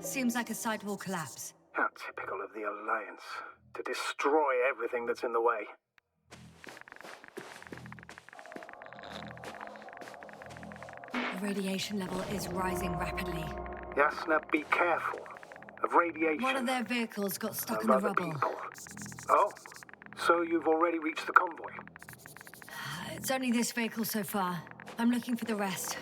Seems like a sidewall collapse. How typical of the Alliance. To destroy everything that's in the way. The radiation level is rising rapidly. Yasna, be careful. Of radiation. One of their vehicles got stuck of in the other rubble. People. Oh, so you've already reached the convoy? It's only this vehicle so far. I'm looking for the rest.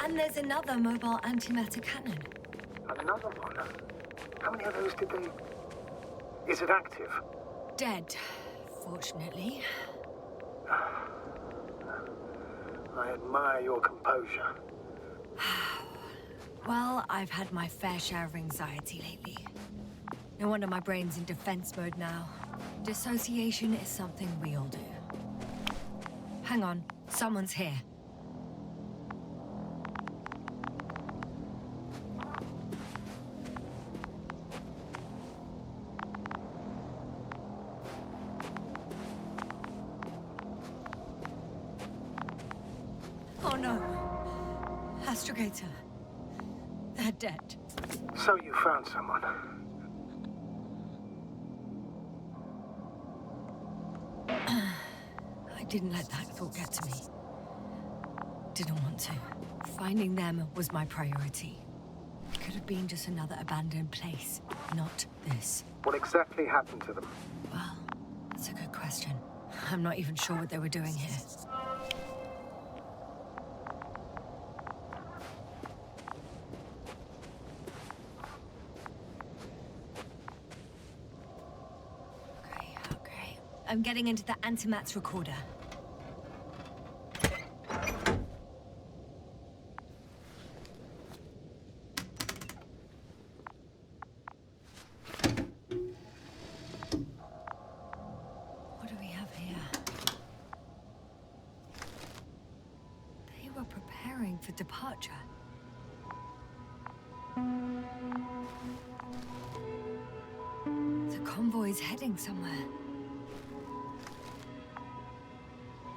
And there's another mobile antimatter cannon. Another one? How many of those did they... Is it active? Dead, fortunately. I admire your composure. Well, I've had my fair share of anxiety lately. No wonder my brain's in defense mode now. Dissociation is something we all do. Hang on, someone's here. Oh no. Astrogator. They're dead. So you found someone. I didn't let that thought get to me. Didn't want to. Finding them was my priority. It could have been just another abandoned place, not this. What exactly happened to them? Well, that's a good question. I'm not even sure what they were doing here. Okay. I'm getting into the antimat's recorder. What do we have here? They were preparing for departure. The convoy's heading somewhere.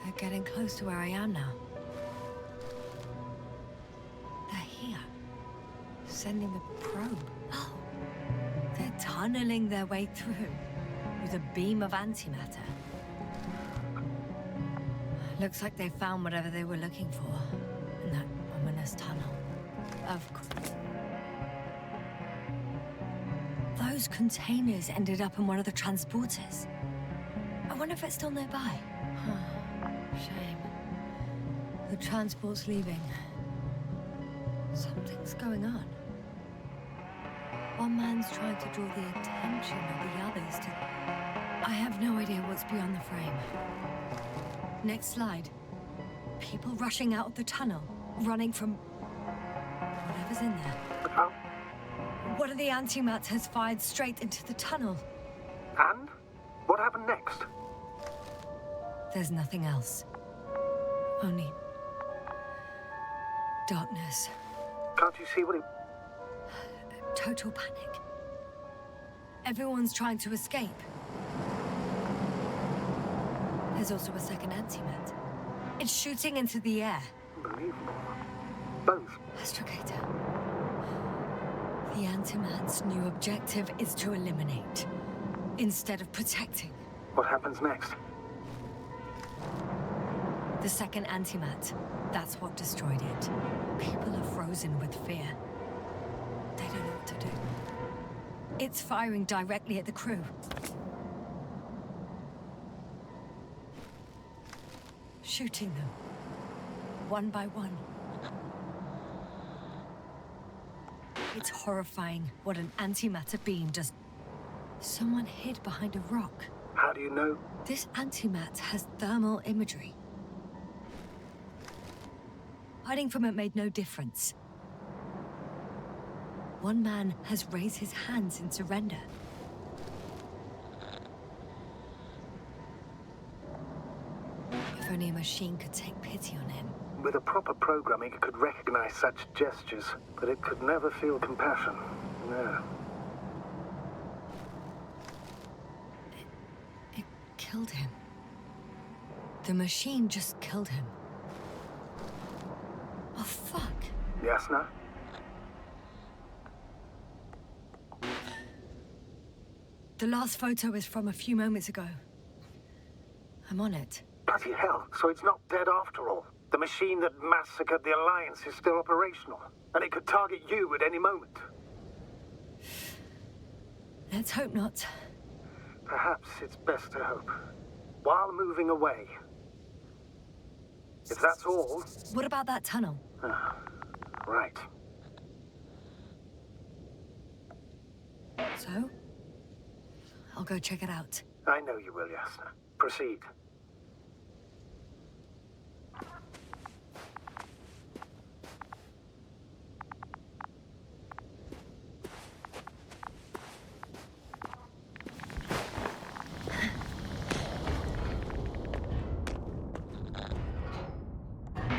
They're getting close to where I am now. They're here. Sending a probe. Oh. They're tunneling their way through with a beam of antimatter. Looks like they found whatever they were looking for in that ominous tunnel. Of course. Those containers ended up in one of the transporters. I wonder if it's still nearby. Shame. The transport's leaving. Something's going on. One man's trying to draw the attention of the others to... I have no idea what's beyond the frame. Next slide. People rushing out of the tunnel, running from... whatever's in there. One of the antimats has fired straight into the tunnel. And? What happened next? There's nothing else. Only... darkness. Can't you see what it... Total panic. Everyone's trying to escape. There's also a second antimat. It's shooting into the air. Unbelievable. Both. Astrogator. The antimat's new objective is to eliminate, instead of protecting. What happens next? The second antimat. That's what destroyed it. People are frozen with fear. They don't know what to do. It's firing directly at the crew. Shooting them. One by one. It's horrifying what an antimatter beam does. Someone hid behind a rock. How do you know? This antimat has thermal imagery. Hiding from it made no difference. one man has raised his hands in surrender. If only a machine could take pity on him. With a proper programming, it could recognize such gestures, but it could never feel compassion. No. It killed him. The machine just killed him. Oh, fuck. Yasna? The last photo is from a few moments ago. I'm on it. Bloody hell, so it's not dead after all. The machine that massacred the Alliance is still operational, and it could target you at any moment. Let's hope not. Perhaps it's best to hope. While moving away. If that's all... What about that tunnel? Right. So? I'll go check it out. I know you will, Yasna. Proceed.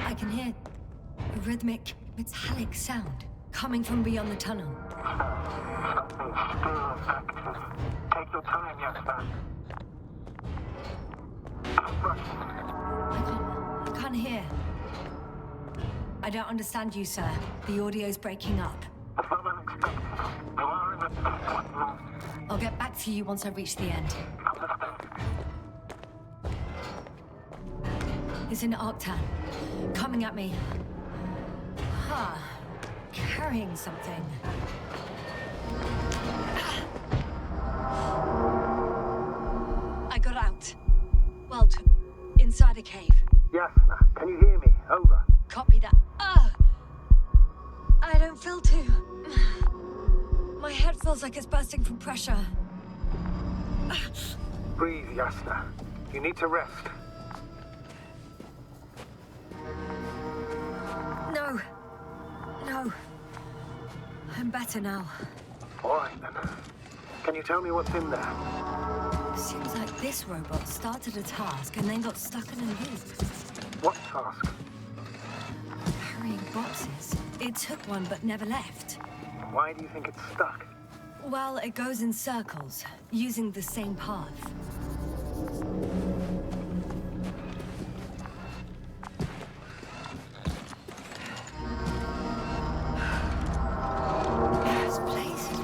I can hear a rhythmic, metallic sound coming from beyond the tunnel. Something still active. Take your time, Yasna. I can't hear. I don't understand you, sir. The audio's breaking up. From unexpected. You are in the... I'll get back to you once I reach the end. It's in Arctan. Coming at me. Carrying something. I got out. Well, inside a cave. Yasna, can you hear me? Over. Copy that. I don't feel too... My head feels like it's bursting from pressure. Breathe, Yasna. You need to rest. No. No. I'm better now. All right, then. Can you tell me what's in there? Seems like this robot started a task and then got stuck in a loop. What task? Carrying boxes. It took one but never left. Why do you think it's stuck? Well, it goes in circles, using the same path. This place is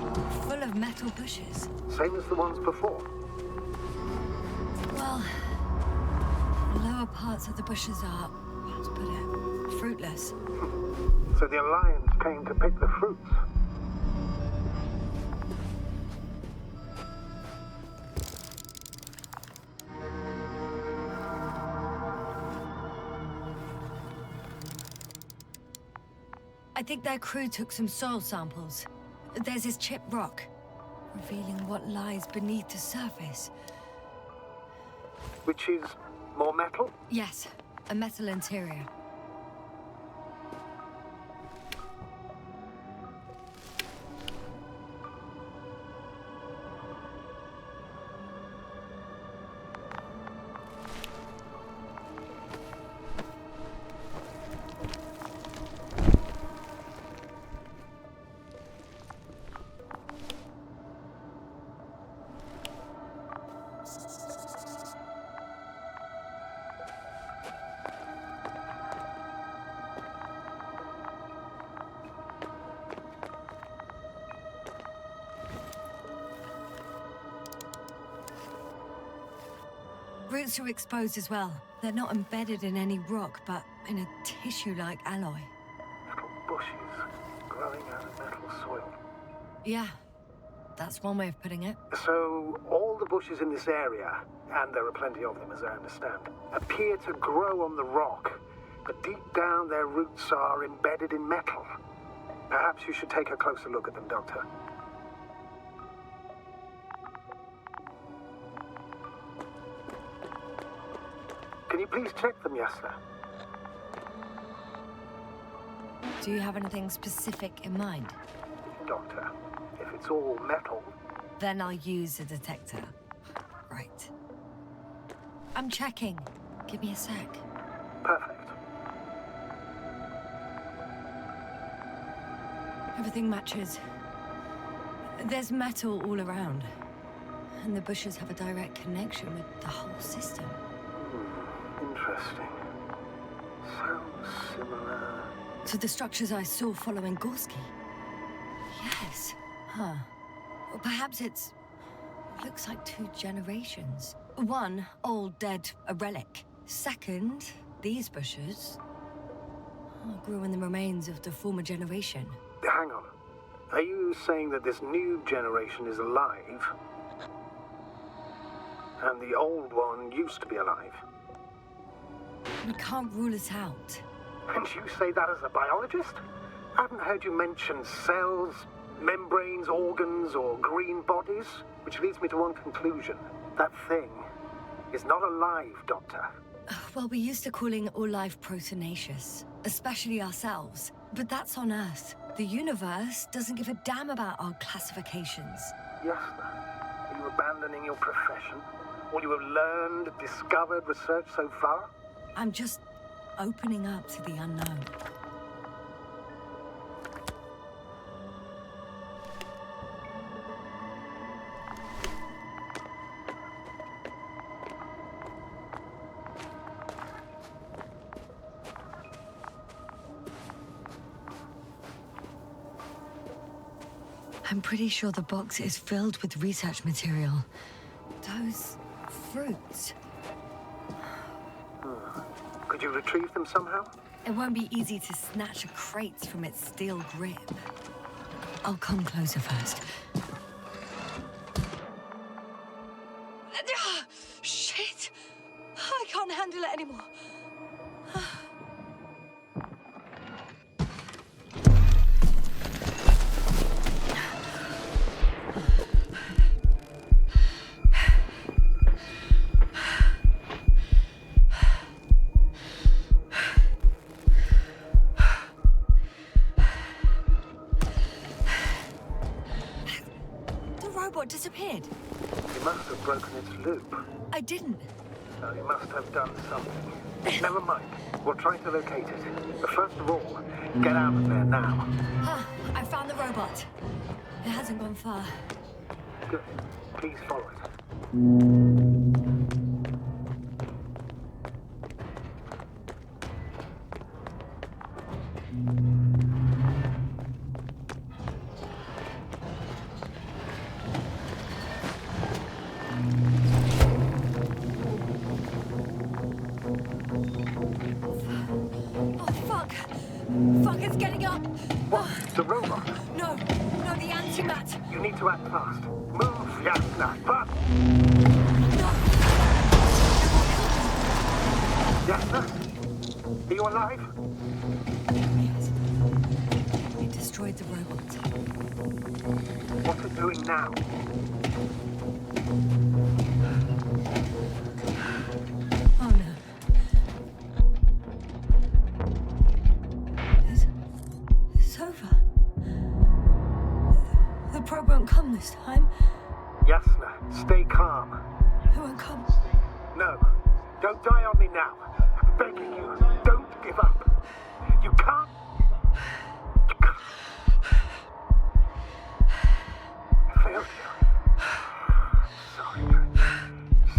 full of metal bushes. Same as the ones before. Well, the lower parts of the bushes are, how to put it, fruitless. So the Alliance came to pick the fruits. I think their crew took some soil samples. There's this chipped rock, revealing what lies beneath the surface. Which is more metal? Yes, a metal interior. Roots are exposed as well. They're not embedded in any rock, but in a tissue-like alloy. Little bushes growing out of metal soil. Yeah, that's one way of putting it. So, all the bushes in this area, and there are plenty of them as I understand, appear to grow on the rock, but deep down their roots are embedded in metal. Perhaps you should take a closer look at them, Doctor. Can you please check them, Yasna? Do you have anything specific in mind? Doctor. If it's all metal... Then I'll use a detector. Right. I'm checking. Give me a sec. Perfect. Everything matches. There's metal all around. And the bushes have a direct connection with the whole system. Interesting. Sounds similar... To the structures I saw following Gorski. Yes. Huh. Or perhaps it looks like 2 generations. One, old, dead, a relic. Second, these bushes grew in the remains of the former generation. Hang on. Are you saying that this new generation is alive? And the old one used to be alive? We can't rule it out. And you say that as a biologist? I haven't heard you mention cells, membranes, organs, or green bodies, which leads me to one conclusion. That thing is not alive, Doctor. Well, we're used to calling all life proteinaceous, especially ourselves. But that's on Earth. The universe doesn't give a damn about our classifications. Yes, sir. Are you abandoning your profession? All you have learned, discovered, researched so far? I'm just opening up to the unknown. I'm pretty sure the box is filled with research material. Those fruits. Could you retrieve them somehow? It won't be easy to snatch a crate from its steel grip. I'll come closer first. Shit! I can't handle it anymore. Disappeared. You must have broken its loop. I didn't. No, you must have done something. Never mind. We'll try to locate it. But first of all, get out of there now. I found the robot. It hasn't gone far. Good. Please follow it. Fuck, it's getting up! What? The robot? No, the antimat! You need to act fast. Move, Yasna, fast! No! Yasna? Are you alive? Yes. It destroyed the robot. What's it doing now? Oh no. It's over. The probe won't come this time. Yasna, stay calm. It won't come. No, don't die on me now. I'm begging you, don't give up. You can't. I failed you. Sorry.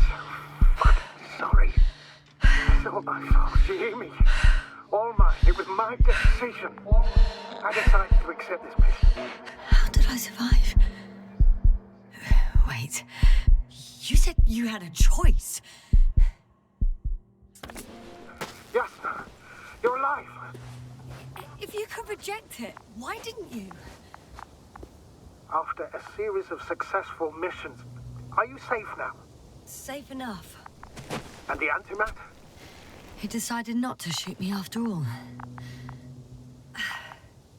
So fucking sorry. It's all my fault. You hear me? All mine. It was my decision. I decided to accept this mission. How did I survive? Wait. You said you had a choice. Yasna, you're alive. If you could reject it, why didn't you? After a series of successful missions, are you safe now? Safe enough. And the antimat? He decided not to shoot me after all.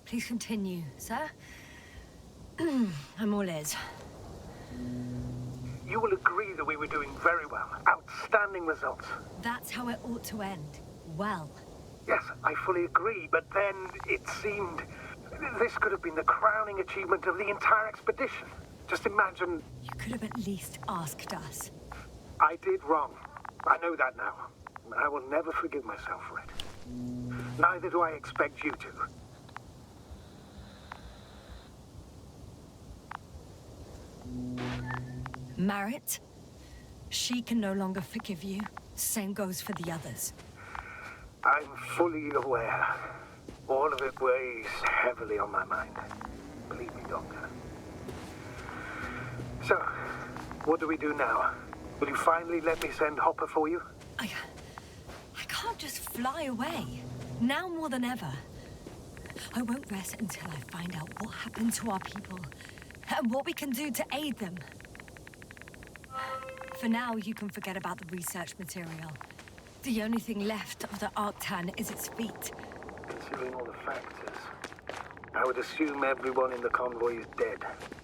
Please continue, sir. I'm all ears. You will agree that we were doing very well. Outstanding results. That's how it ought to end. Well. Yes, I fully agree, but then it seemed This could have been the crowning achievement of the entire expedition. Just imagine... You could have at least asked us. I did wrong. I know that now. I will never forgive myself for it. Neither do I expect you to. Marit? She can no longer forgive you. Same goes for the others. I'm fully aware. All of it weighs heavily on my mind. Believe me, Doctor. So, what do we do now? Will you finally let me send Hopper for you? I can't just fly away. Now more than ever. I won't rest until I find out what happened to our people and what we can do to aid them. For now, you can forget about the research material. The only thing left of the Arctan is its feet. Considering all the factors, I would assume everyone in the convoy is dead.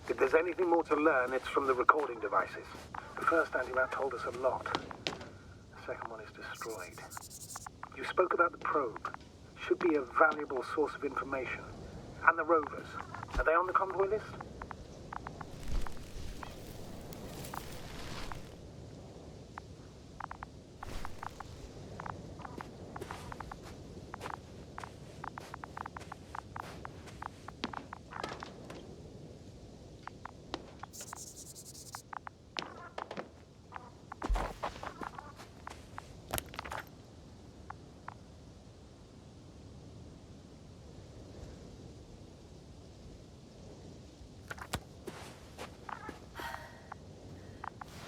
If there's anything more to learn, it's from the recording devices. The first antimat told us a lot. The second one is destroyed. You spoke about the probe. Should be a valuable source of information. And the rovers. Are they on the convoy list?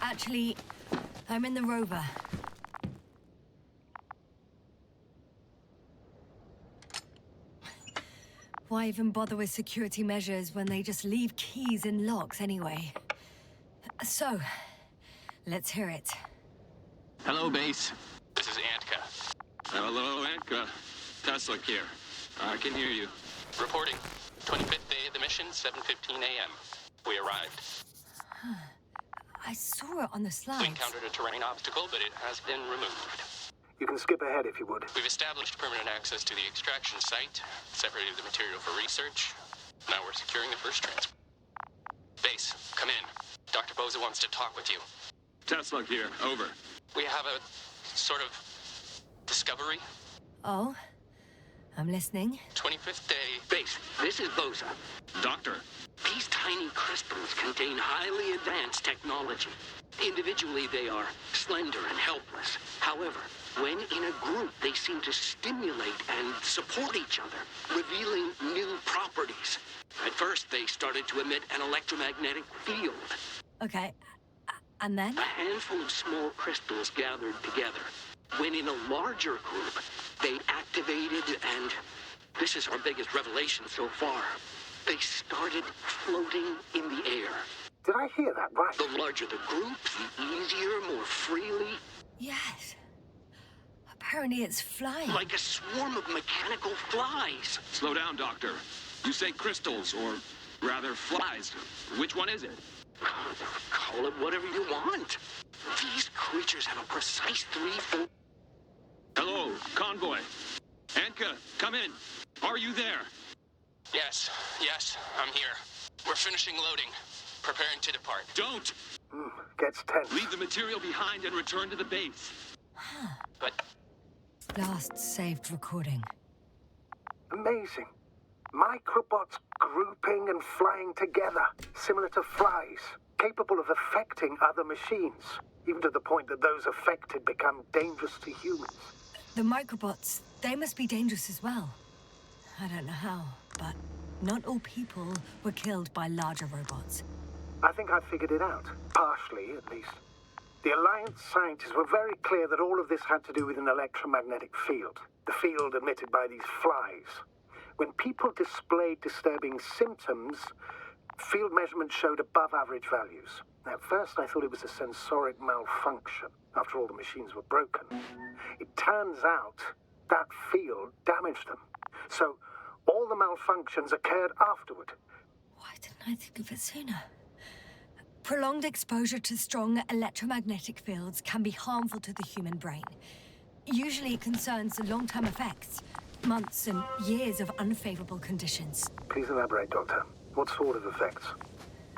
Actually, I'm in the rover. Why even bother with security measures when they just leave keys in locks anyway? So, let's hear it. Hello, base. This is Antka. Hello, Antka. Tesla here. I can hear you. Reporting. 25th day of the mission, 7:15 a.m. We arrived. I saw it on the slides. We encountered a terrain obstacle, but it has been removed. You can skip ahead if you would. We've established permanent access to the extraction site, separated the material for research. Now we're securing the first transport. Base, come in. Dr. Boza wants to talk with you. Tesla here, over. We have a sort of discovery. Oh, I'm listening. 25th day. Base, this is Boza. Doctor. These tiny crystals contain highly advanced technology. Individually, they are slender and helpless. However, when in a group, they seem to stimulate and support each other, revealing new properties. At first, they started to emit an electromagnetic field. Okay, and then? A handful of small crystals gathered together. When in a larger group, they activated and... this is our biggest revelation so far. They started floating in the air. Did I hear that right? The larger the group, the easier, more freely. Yes. Apparently it's flying. Like a swarm of mechanical flies. Slow down, Doctor. You say crystals, or rather flies. Which one is it? Call it whatever you want. These creatures have a precise 3-4... Hello, convoy. Antka, come in. Are you there? Yes, I'm here. We're finishing loading. Preparing to depart. Don't! Gets tense. Leave the material behind and return to the base. But... Last saved recording. Amazing. Microbots grouping and flying together, similar to flies, capable of affecting other machines, even to the point that those affected become dangerous to humans. The microbots, they must be dangerous as well. I don't know how, but not all people were killed by larger robots. I think I figured it out. Partially, at least. The Alliance scientists were very clear that all of this had to do with an electromagnetic field. The field emitted by these flies. When people displayed disturbing symptoms, field measurements showed above average values. At first, I thought it was a sensoric malfunction. After all, the machines were broken. It turns out that field damaged them. So, all the malfunctions occurred afterward. Why didn't I think of it sooner? Prolonged exposure to strong electromagnetic fields can be harmful to the human brain. Usually it concerns the long-term effects, Months and years of unfavorable conditions. Please elaborate, Doctor. What sort of effects?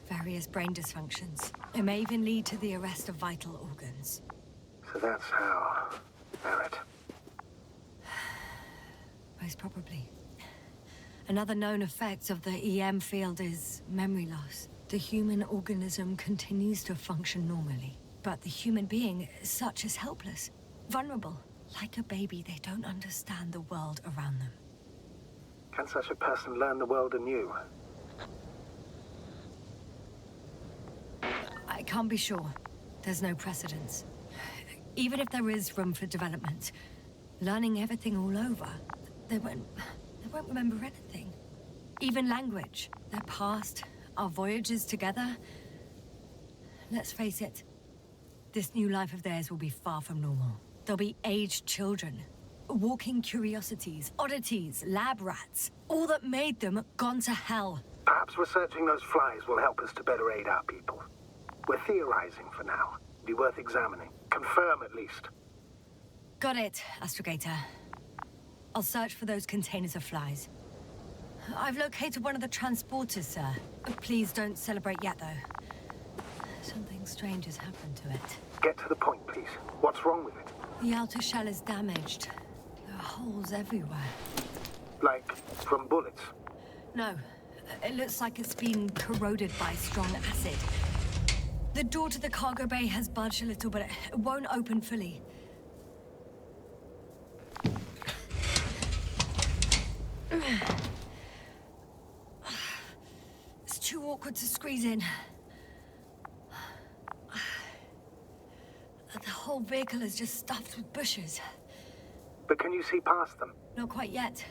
Various brain dysfunctions. It may even lead to the arrest of vital organs. So that's how... Barrett. Most probably. Another known effect of the EM field is memory loss. The human organism continues to function normally, but the human being such is helpless, vulnerable. Like a baby, they don't understand the world around them. Can such a person learn the world anew? I can't be sure. There's no precedence. Even if there is room for development, learning everything all over, they won't remember anything. Even language, their past, our voyages together. Let's face it, this new life of theirs will be far from normal. They'll be aged children, walking curiosities, oddities, lab rats. All that made them gone to hell. Perhaps researching those flies will help us to better aid our people. We're theorizing for now. Be worth examining. Confirm at least. Got it, Astrogator. I'll search for those containers of flies. I've located one of the transporters, sir. Please don't celebrate yet, though. Something strange has happened to it. Get to the point, please. What's wrong with it? The outer shell is damaged. There are holes everywhere. Like, from bullets? No. It looks like it's been corroded by strong acid. The door to the cargo bay has budged a little, but it won't open fully. It's too awkward to squeeze in. The whole vehicle is just stuffed with bushes. But can you see past them? Not quite yet.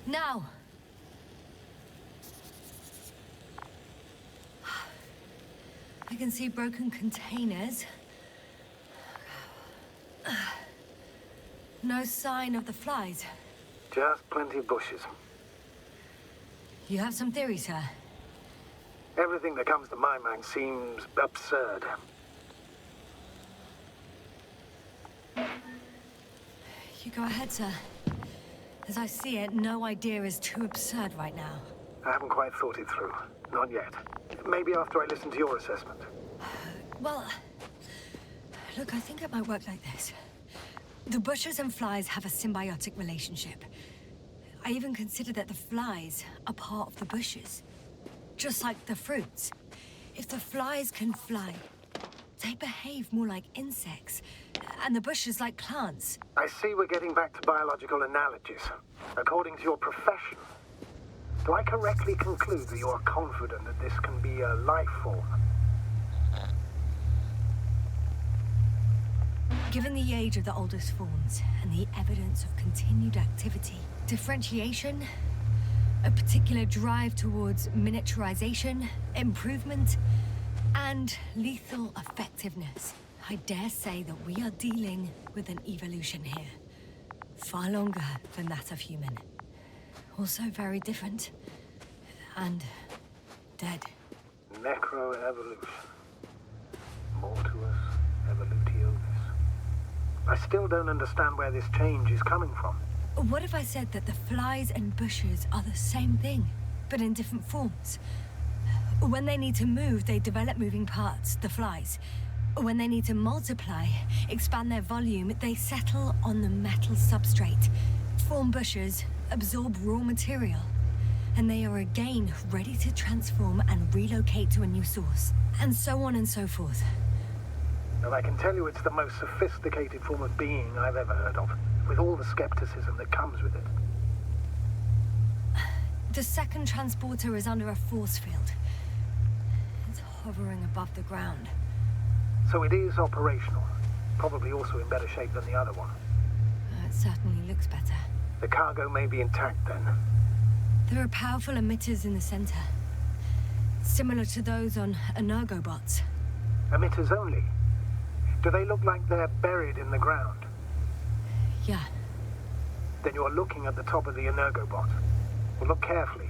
Now! I can see broken containers. No sign of the flies. Just plenty of bushes. You have some theories, sir? Everything that comes to my mind seems absurd. You go ahead, sir. As I see it, no idea is too absurd right now. I haven't quite thought it through. Not yet. Maybe after I listen to your assessment. Well, look, I think it might work like this. The bushes and flies have a symbiotic relationship. I even consider that the flies are part of the bushes. Just like the fruits. If the flies can fly, they behave more like insects, and the bushes like plants. I see we're getting back to biological analogies. According to your profession, do I correctly conclude that you are confident that this can be a life form? Given the age of the oldest forms and the evidence of continued activity, differentiation, a particular drive towards miniaturization, improvement, and lethal effectiveness, I dare say that we are dealing with an evolution here. Far longer than that of human. Also very different. And dead. Necroevolution. Mortuus evolutionis. I still don't understand where this change is coming from. What if I said that the flies and bushes are the same thing, but in different forms? When they need to move, they develop moving parts, the flies. When they need to multiply, expand their volume, they settle on the metal substrate, form bushes, absorb raw material, and they are again ready to transform and relocate to a new source, and so on and so forth. And I can tell you it's the most sophisticated form of being I've ever heard of, with all the skepticism that comes with it. The second transporter is under a force field. It's hovering above the ground. So it is operational. Probably also in better shape than the other one. It certainly looks better. The cargo may be intact then. There are powerful emitters in the center. Similar to those on Energobots. Emitters only? Do they look like they're buried in the ground? Yeah. Then you're looking at the top of the Energobot. Well, look carefully.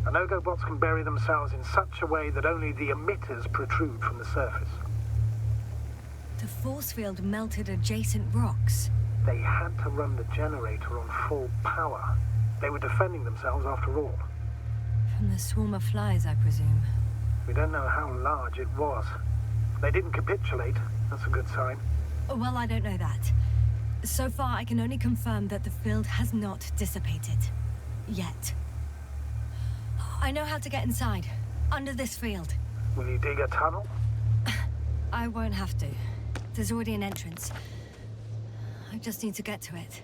Anogobots can bury themselves in such a way that only the emitters protrude from the surface. The force field melted adjacent rocks. They had to run the generator on full power. They were defending themselves after all. From the swarm of flies, I presume. We don't know how large it was. They didn't capitulate. That's a good sign. Well, I don't know that. So far, I can only confirm that the field has not dissipated. Yet. I know how to get inside. Under this field. Will you dig a tunnel? I won't have to. There's already an entrance. I just need to get to it.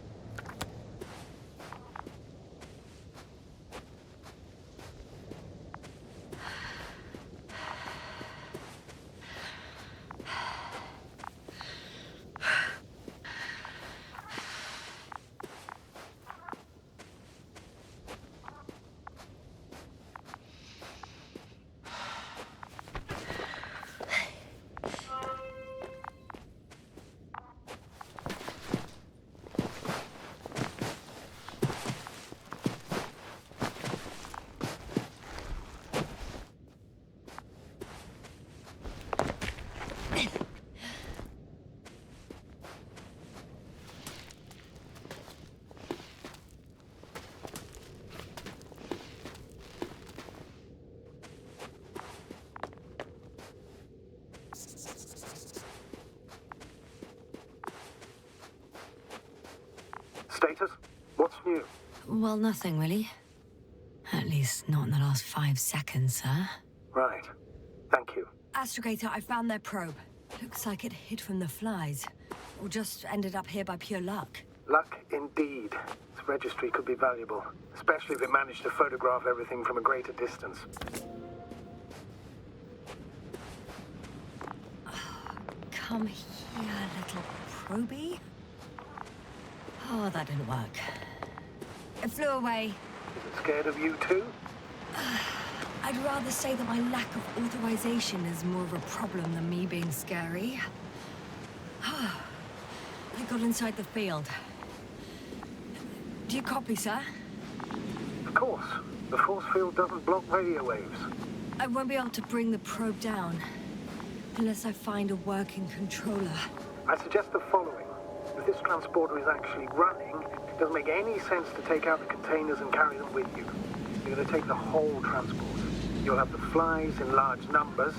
Status? What's new? Well, nothing really. At least not in the last 5 seconds, sir. Right. Thank you. Astrogator, I found their probe. Looks like it hid from the flies. Or just ended up here by pure luck. Luck indeed. This registry could be valuable, especially if it managed to photograph everything from a greater distance. Come here, little probie. Oh, that didn't work. It flew away. Is it scared of you too? I'd rather say that my lack of authorization is more of a problem than me being scary. I got inside the field. Do you copy, sir? Of course. The force field doesn't block radio waves. I won't be able to bring the probe down unless I find a working controller. I suggest the following. If this transporter is actually running, it doesn't make any sense to take out the containers and carry them with you. You're going to take the whole transport. You'll have the flies in large numbers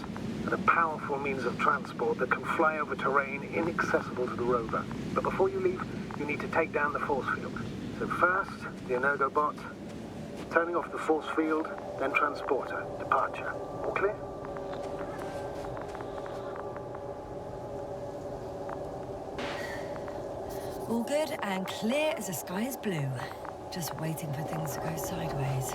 and a powerful means of transport that can fly over terrain inaccessible to the rover. But before you leave, you need to take down the force field. So first, the Energobot, turning off the force field, then transporter, departure. All clear? All good and clear as the sky is blue. Just waiting for things to go sideways.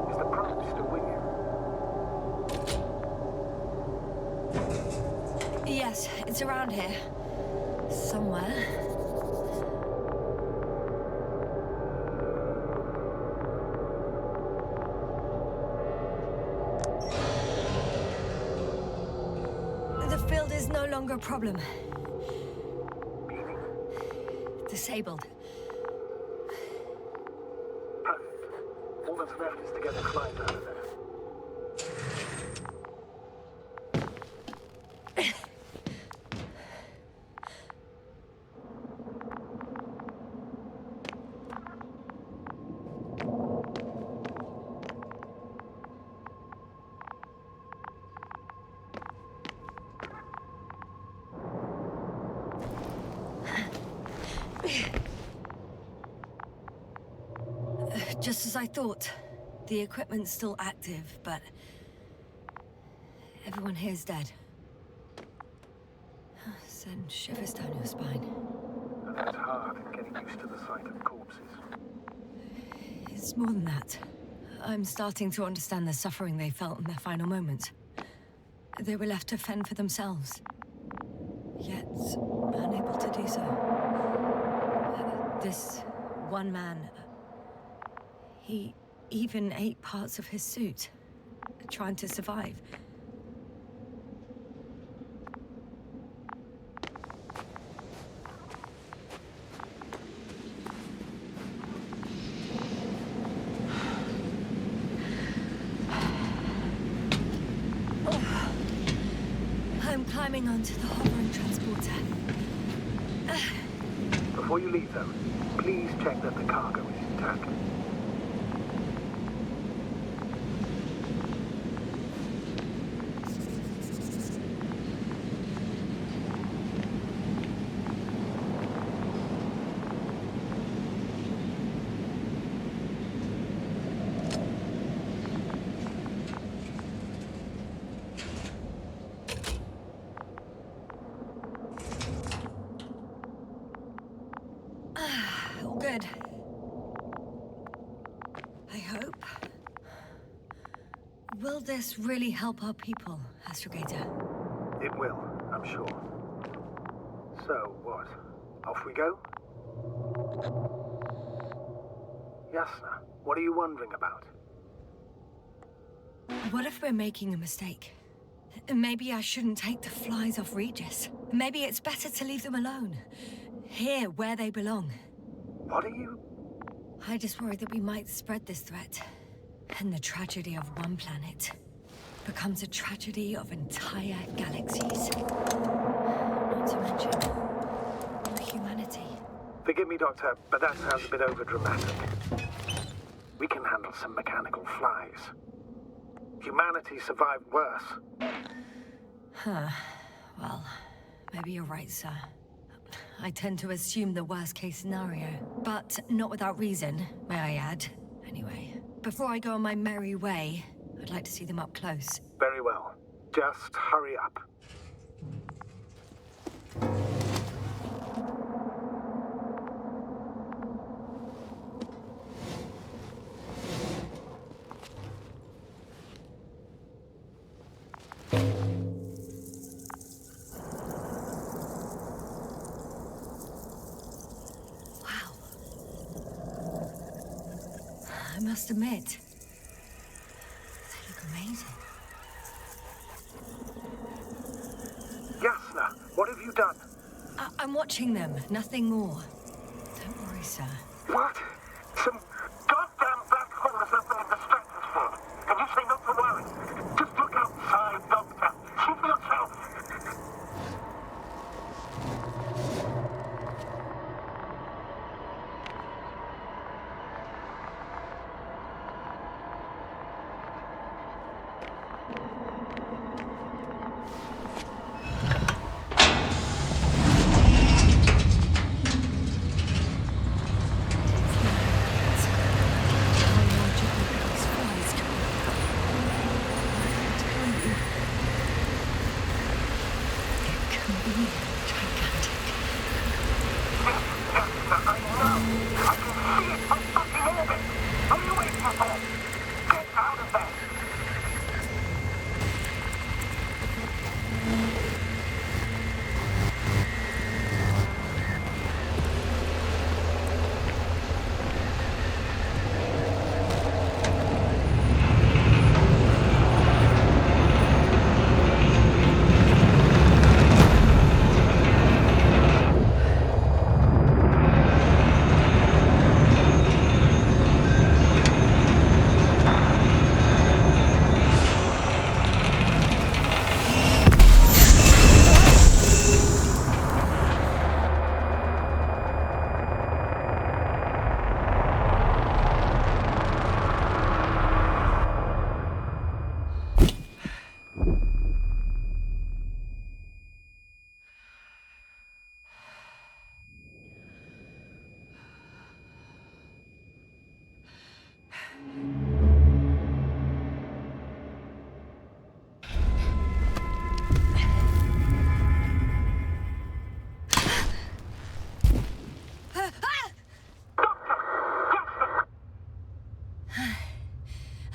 Is the probe still with you? Yes, it's around here. Somewhere. The field is no longer a problem. Disabled. Perfect. All that's left is to get the flies out of there. Just as I thought. The equipment's still active, but everyone here's dead. Send shivers down your spine. And that's hard, getting used to the sight of corpses. It's more than that. I'm starting to understand the suffering they felt in their final moments. They were left to fend for themselves, yet unable to do so. This one man, he even ate parts of his suit, trying to survive. climbing onto the hovering transporter. Before you leave, though, please check that the cargo is intact. All good. I hope. Will this really help our people, Astrogator? It will, I'm sure. So, what? Off we go? Yasna, what are you wondering about? What if we're making a mistake? Maybe I shouldn't take the flies off Regis. Maybe it's better to leave them alone. Here, where they belong. What are you... I just worry that we might spread this threat. And the tragedy of one planet becomes a tragedy of entire galaxies. Not to mention humanity. Forgive me, Doctor, but that sounds a bit overdramatic. We can handle some mechanical flies. Humanity survived worse. Huh. Well, maybe you're right, sir. I tend to assume the worst-case scenario, but not without reason, may I add. Anyway, before I go on my merry way, I'd like to see them up close. Very well. Just hurry up. I must admit, they look amazing. Yasna, what have you done? I'm watching them, nothing more. Don't worry, sir. What? Some goddamn black hole has opened in the stratosphere. And you say not to worry. Just look outside, Doctor. See for yourself.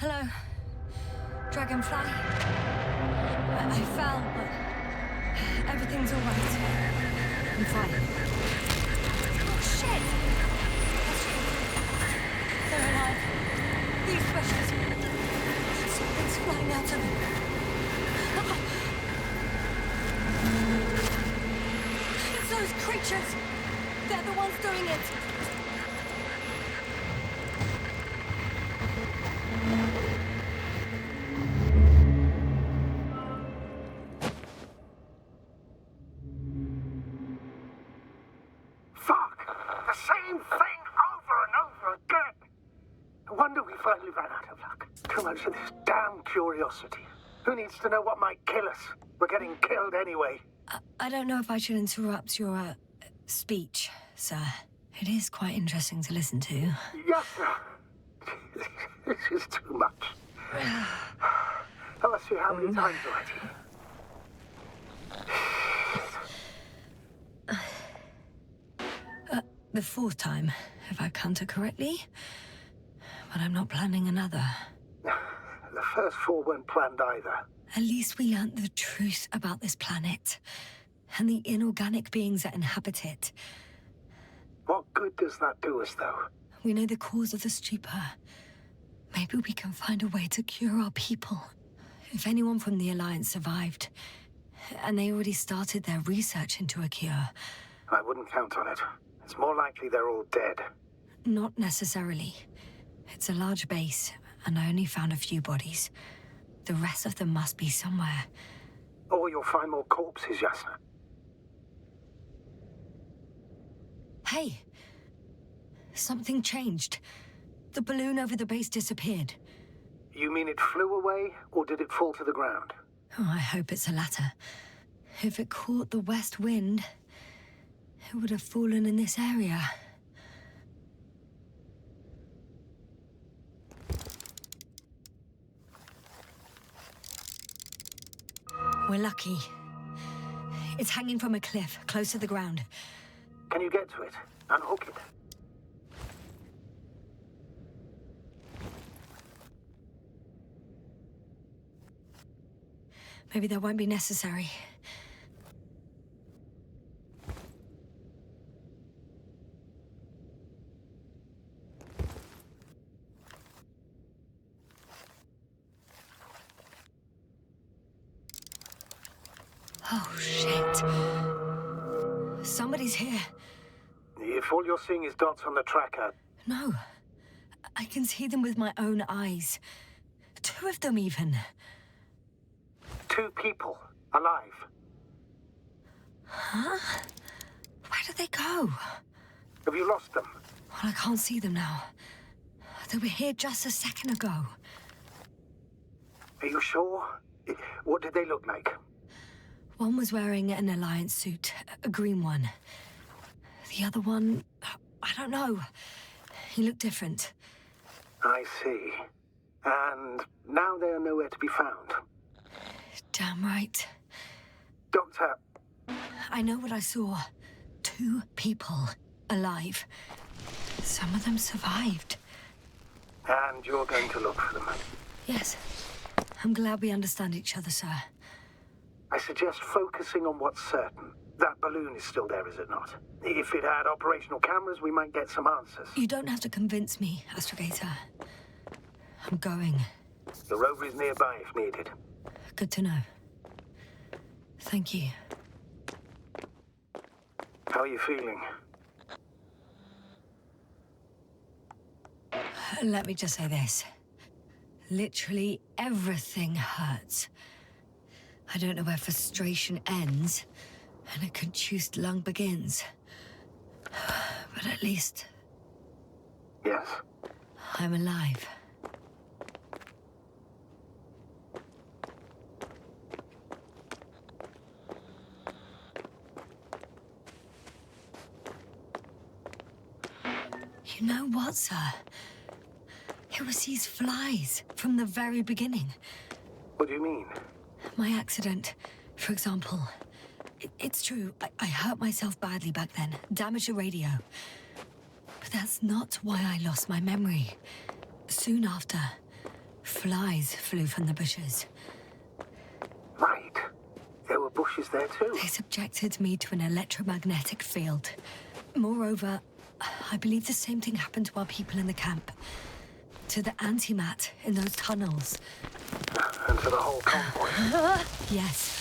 Hello, Dragonfly. I fell, but everything's all right. I'm fine. Oh, shit! They're alive. These precious. Something's flying out of them. It's those creatures. They're the ones doing it. totally ran out of luck. Too much of this damn curiosity. Who needs to know what might kill us? We're getting killed anyway. I don't know if I should interrupt your, speech, sir. It is quite interesting to listen to. Yes, sir. This is too much. I'll ask you how many times already. The fourth time, if I counted correctly. But I'm not planning another. The first 4 weren't planned either. At least we learnt the truth about this planet. And the inorganic beings that inhabit it. What good does that do us, though? We know the cause of the stupor. Maybe we can find a way to cure our people. If anyone from the Alliance survived, and they already started their research into a cure. I wouldn't count on it. It's more likely they're all dead. Not necessarily. It's a large base, and I only found a few bodies. The rest of them must be somewhere. Or you'll find more corpses, Yasna. Hey! Something changed. The balloon over the base disappeared. You mean it flew away, or did it fall to the ground? Oh, I hope it's the latter. If it caught the west wind, it would have fallen in this area. We're lucky. It's hanging from a cliff, close to the ground. Can you get to it? Unhook it. Maybe that won't be necessary. Oh, shit. Somebody's here. If all you're seeing is dots on the tracker... No. I can see them with my own eyes. 2 of them, even. 2 people. Alive. Huh? Where did they go? Have you lost them? Well, I can't see them now. They were here just a second ago. Are you sure? What did they look like? One was wearing an Alliance suit, a green one. The other one, I don't know. He looked different. I see. And now they are nowhere to be found. Damn right. Doctor... I know what I saw. 2 people alive. Some of them survived. And you're going to look for them. Yes. I'm glad we understand each other, sir. I suggest focusing on what's certain. That balloon is still there, is it not? If it had operational cameras, we might get some answers. You don't have to convince me, Astrogator. I'm going. The rover is nearby if needed. Good to know. Thank you. How are you feeling? Let me just say this. Literally everything hurts. I don't know where frustration ends and a contused lung begins. But at least Yes. I'm alive. You know what, sir? It was these flies from the very beginning. What do you mean? My accident, for example. It's true, I hurt myself badly back then, damaged the radio. But that's not why I lost my memory. Soon after, flies flew from the bushes. Right. There were bushes there too. They subjected me to an electromagnetic field. Moreover, I believe the same thing happened to our people in the camp. To the antimat in those tunnels. And to the whole convoy. Yes.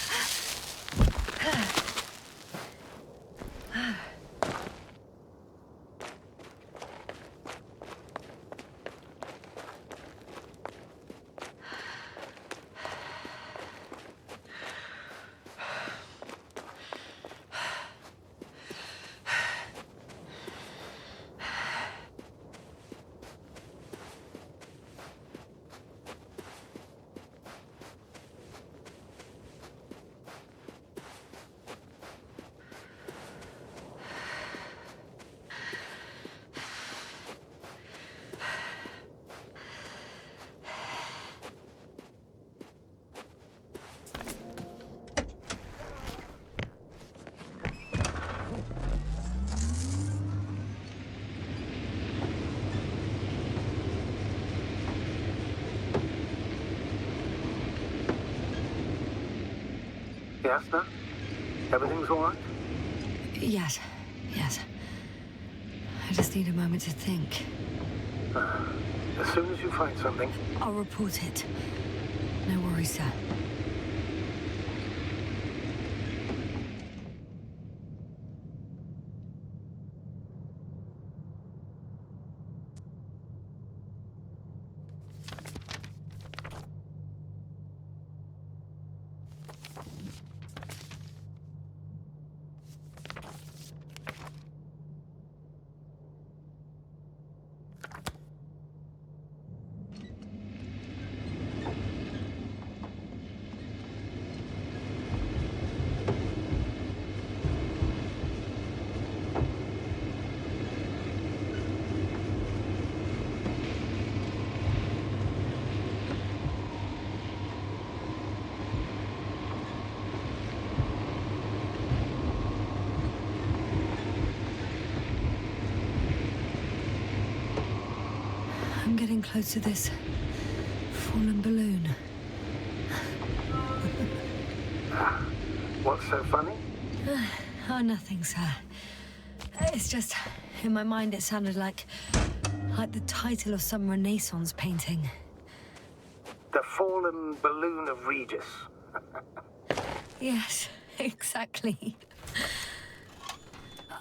Jasna? Everything's all right? Yes, yes. I just need a moment to think. As soon as you find something... I'll report it. No worries, sir. I'm getting close to this fallen balloon. What's so funny? Oh, nothing, sir. It's just, in my mind it sounded like the title of some Renaissance painting. The Fallen Balloon of Regis. Yes, exactly.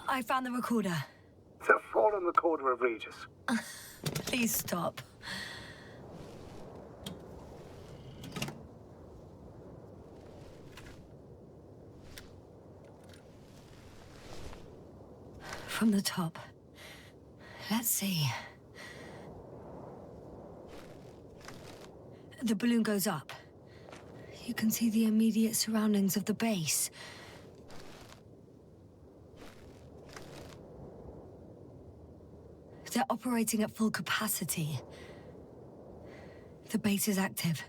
I found the recorder. The Fallen Recorder of Regis. Please stop. From the top. Let's see. The balloon goes up. You can see the immediate surroundings of the base. They're operating at full capacity. The base is active.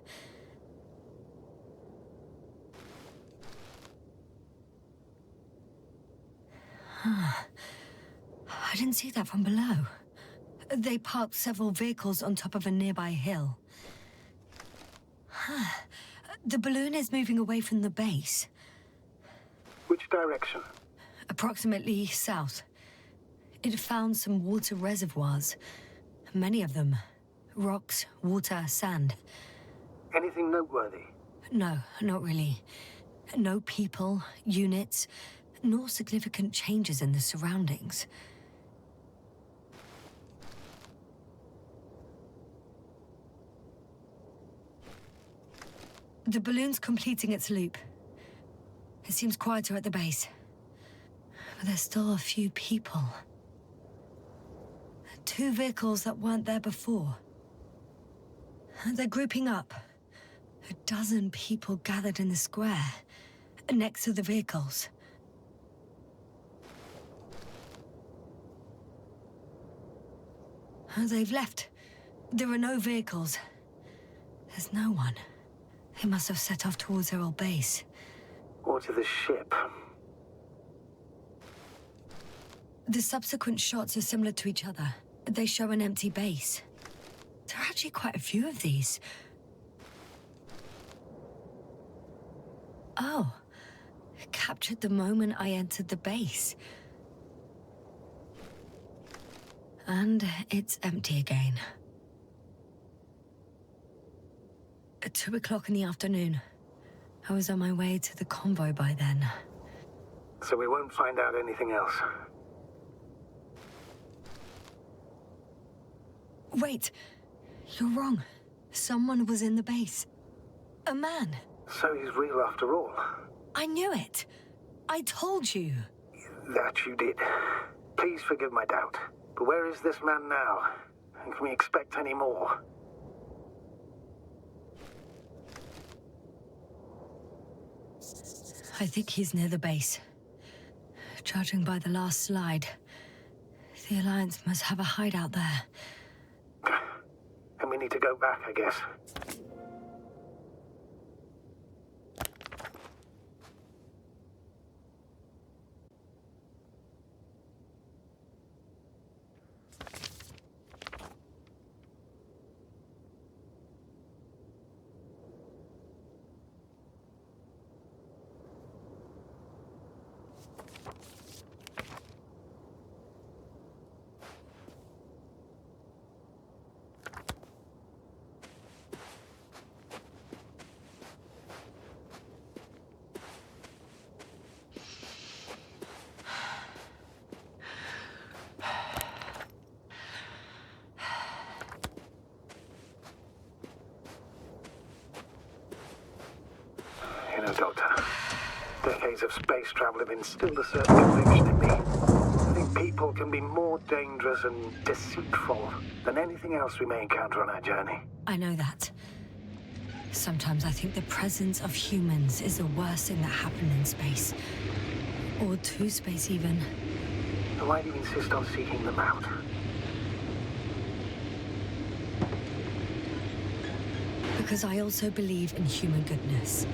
Huh. I didn't see that from below. They parked several vehicles on top of a nearby hill. Huh. The balloon is moving away from the base. Which direction? Approximately south. It found some water reservoirs. Many of them. Rocks, water, sand. Anything noteworthy? No, not really. No people, units, nor significant changes in the surroundings. The balloon's completing its loop. It seems quieter at the base. But there's still a few people. 2 vehicles that weren't there before. They're grouping up. A dozen people gathered in the square, next to the vehicles. They've left. There are no vehicles. There's no one. They must have set off towards their old base. Or to the ship. The subsequent shots are similar to each other. They show an empty base. There are actually quite a few of these. Oh, captured the moment I entered the base. And it's empty again. At 2 o'clock in the afternoon. I was on my way to the convoy by then. So we won't find out anything else. Wait, you're wrong. Someone was in the base. A man. So he's real after all. I knew it. I told you. That you did. Please forgive my doubt. But where is this man now? And can we expect any more? I think he's near the base. Judging by the last slide, the Alliance must have a hideout there. And we need to go back, I guess. Doctor. Decades of space travel have instilled a certain conviction in me. I think people can be more dangerous and deceitful than anything else we may encounter on our journey. I know that. Sometimes I think the presence of humans is the worst thing that happened in space. Or to space, even. So why do you insist on seeking them out? Because I also believe in human goodness.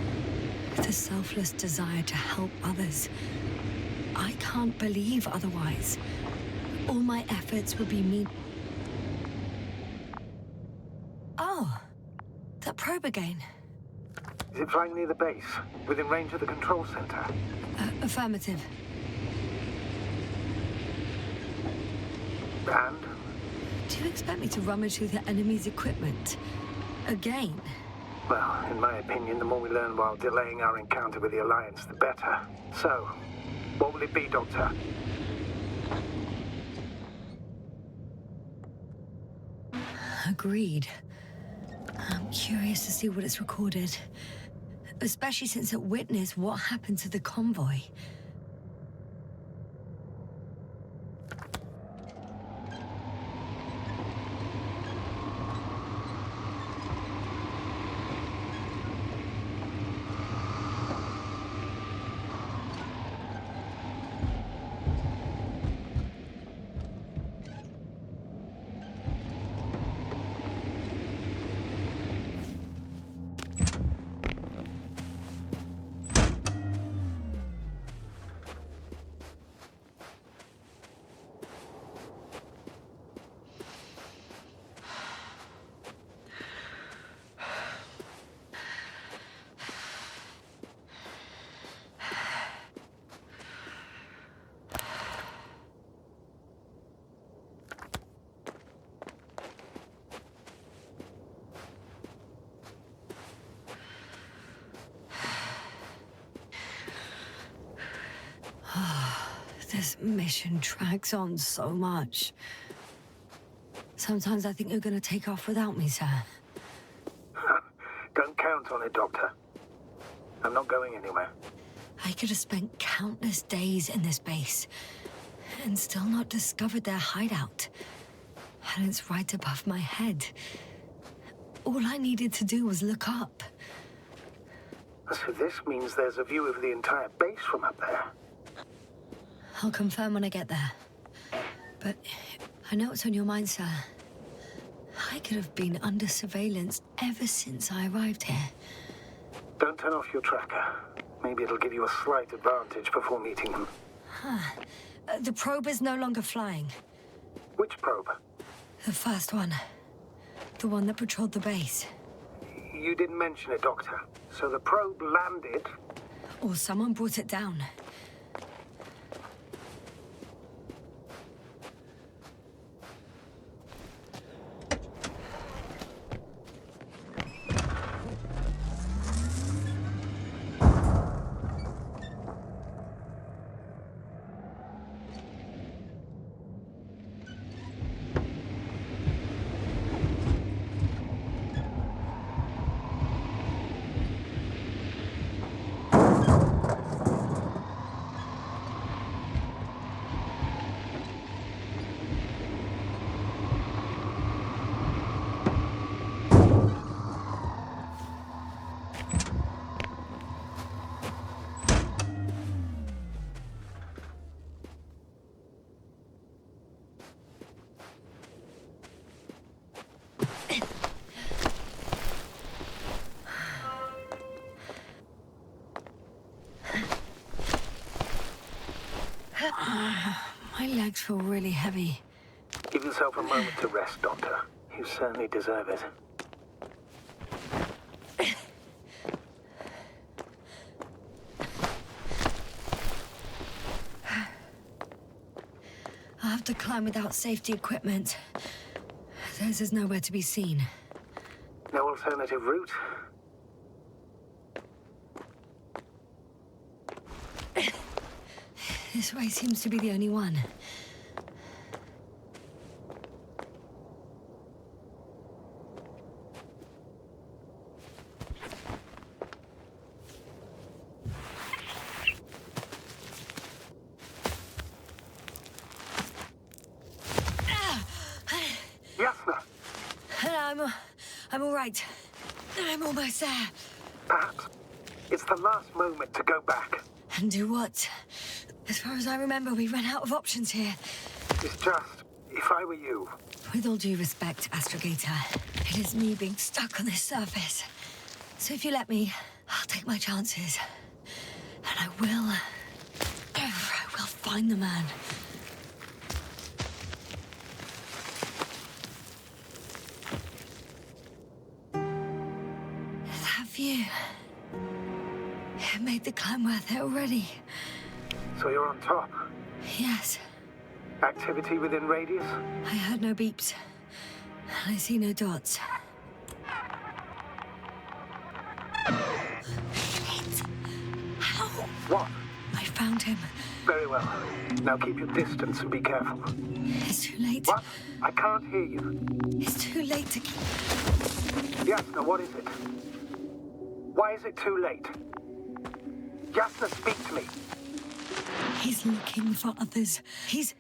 The selfless desire to help others. I can't believe otherwise. All my efforts would be mean. Oh, that probe again. Is it flying near the base, within range of the control center? Affirmative. And? Do you expect me to rummage through the enemy's equipment? Again? Well, in my opinion, the more we learn while delaying our encounter with the Alliance, the better. So, what will it be, Doctor? Agreed. I'm curious to see what it's recorded. Especially since it witnessed what happened to the convoy. This mission drags on so much. Sometimes I think you're gonna take off without me, sir. Don't count on it, Doctor. I'm not going anywhere. I could have spent countless days in this base and still not discovered their hideout. And it's right above my head. All I needed to do was look up. So this means there's a view of the entire base from up there. I'll confirm when I get there. But I know what's on your mind, sir. I could have been under surveillance ever since I arrived here. Don't turn off your tracker. Maybe it'll give you a slight advantage before meeting them. The probe is no longer flying. Which probe? The first one. The one that patrolled the base. You didn't mention it, Doctor. So the probe landed... Or someone brought it down. My legs feel really heavy. Give yourself a moment to rest, Doctor. You certainly deserve it. I'll have to climb without safety equipment. Theirs is nowhere to be seen. No alternative route? This way seems to be the only one. I'm all right. I'm almost there. Perhaps it's the last moment to go back. And do what? As far as I remember, we ran out of options here. It's just, if I were you... With all due respect, Astrogator, it is me being stuck on this surface. So if you let me, I'll take my chances. And I will find the man. That view... It made the climb worth it already. So you're on top. Yes. Activity within radius? I heard no beeps. I see no dots. Shit! How? What? I found him. Very well. Now keep your distance and be careful. It's too late. What? I can't hear you. It's too late to keep... Yasna, what is it? Why is it too late? Yasna, speak to me. He's looking for others. He's...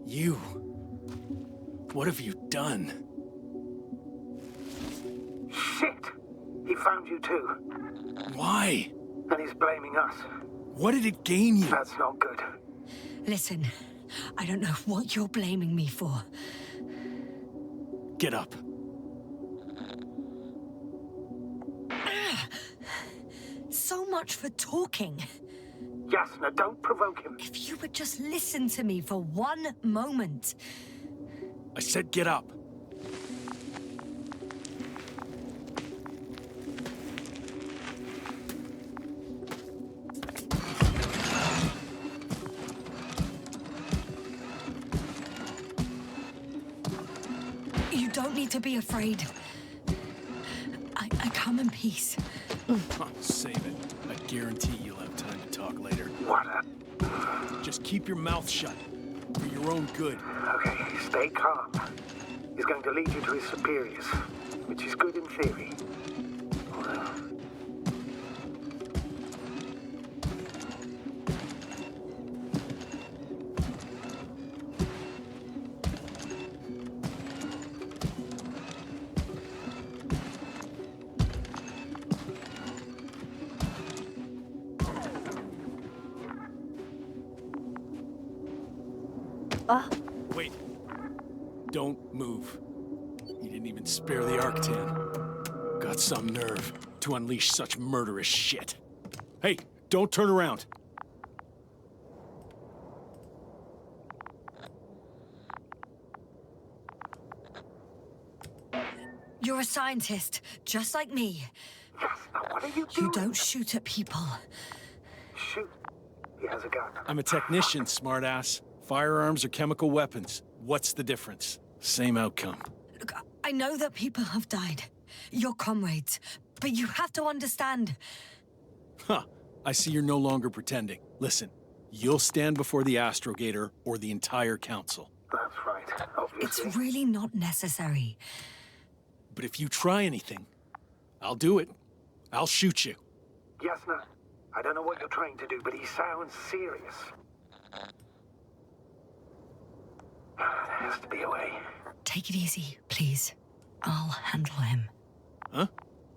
You... What have you done? Shit! He found you too. Why? And he's blaming us. What did it gain you? That's not good. Listen, I don't know what you're blaming me for. Get up. So much for talking. Yasna, don't provoke him. If you would just listen to me for one moment. I said get up. You don't need to be afraid. I come in peace. Oh, save it. I guarantee you'll have time to talk later. What a... Just keep your mouth shut. For your own good. Okay, stay calm. He's going to lead you to his superiors, which is good in theory. Although... Wait. Don't move. You didn't even spare the Arctan. Got some nerve to unleash such murderous shit. Hey, don't turn around. You're a scientist, just like me. Yasna, what are you doing? You don't shoot at people. Shoot. He has a gun. I'm a technician, smartass. Firearms or chemical weapons. What's the difference? Same outcome. Look, I know that people have died. Your comrades. But you have to understand. Huh. I see you're no longer pretending. Listen, you'll stand before the Astrogator or the entire council. That's right, obviously. It's really not necessary. But if you try anything, I'll do it. I'll shoot you. Yasna, I don't know what you're trying to do, but he sounds serious. There has to be a way. Take it easy, please. I'll handle him. Huh?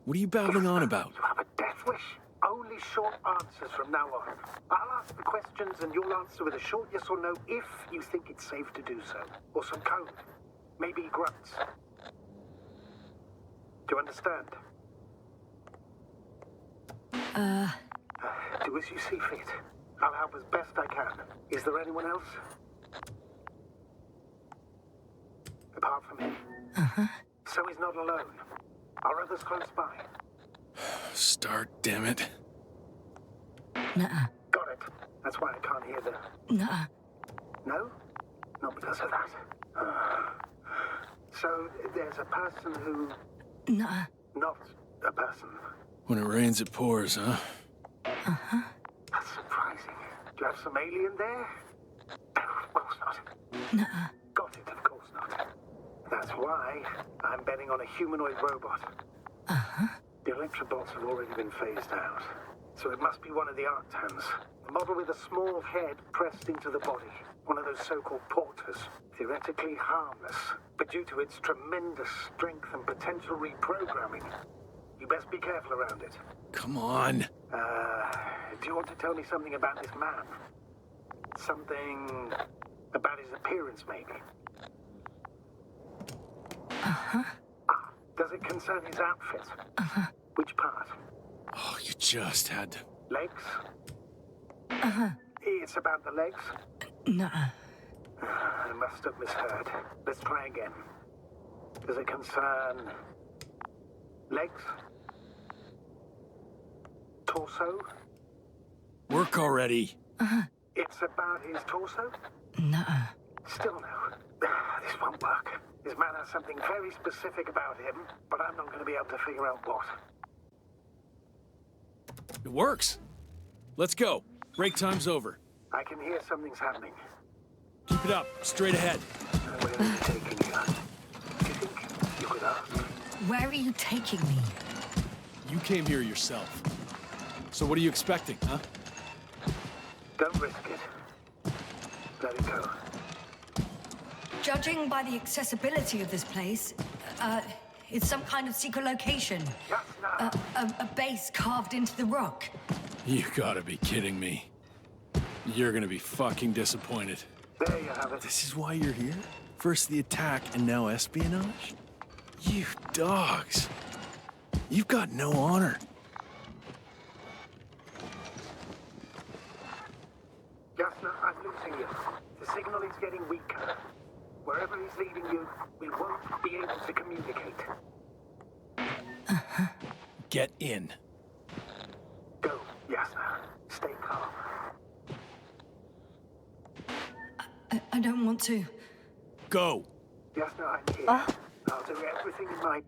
What are you babbling on about? You have a death wish? Only short answers from now on. I'll ask the questions and you'll answer with a short yes or no if you think it's safe to do so. Or some code. Maybe grunts. Do you understand? Do as you see fit. I'll help as best I can. Is there anyone else? Apart from him? Uh-huh. So he's not alone. Are others close by? Start, damn it. Nuh-uh. Got it. That's why I can't hear the... Nuh-uh. No? Not because of that. So there's a person who... Nuh-uh. Not a person. When it rains, it pours, huh? Uh-huh. That's surprising. Do you have some alien there? Of course not. Nuh-uh. Got it, of course not. That's why I'm betting on a humanoid robot. Uh-huh. The electrobots have already been phased out. So it must be one of the Arctans. A model with a small head pressed into the body. One of those so-called porters. Theoretically harmless, but due to its tremendous strength and potential reprogramming, you best be careful around it. Come on. Do you want to tell me something about this man? Something about his appearance, maybe? Uh-huh. Does it concern his outfit? Uh-huh. Which part? Oh, you just had to... Legs? Uh-huh. It's about the legs? Nuh-uh. I must have misheard. Let's try again. Does it concern... legs? Torso? Work already. Uh-huh. It's about his torso? Nuh-uh. Still no. This won't work. This man has something very specific about him, but I'm not going to be able to figure out what. It works. Let's go. Break time's over. I can hear something's happening. Keep it up. Straight ahead. Where are you taking me? Do you think you could ask? Where are you taking me? You came here yourself. So what are you expecting, huh? Don't risk it. Let it go. Judging by the accessibility of this place, it's some kind of secret location. Yes, now. A base carved into the rock. You gotta be kidding me. You're gonna be fucking disappointed. There you have it. This is why you're here? First the attack and now espionage? You dogs. You've got no honor. Jasna, I'm losing you. The signal is getting weaker. Wherever he's leading you, we won't be able to communicate. Uh-huh. Get in. Go, Jasna. Stay calm. I don't want to. Go. Jasna, I'm here. I'll do everything in my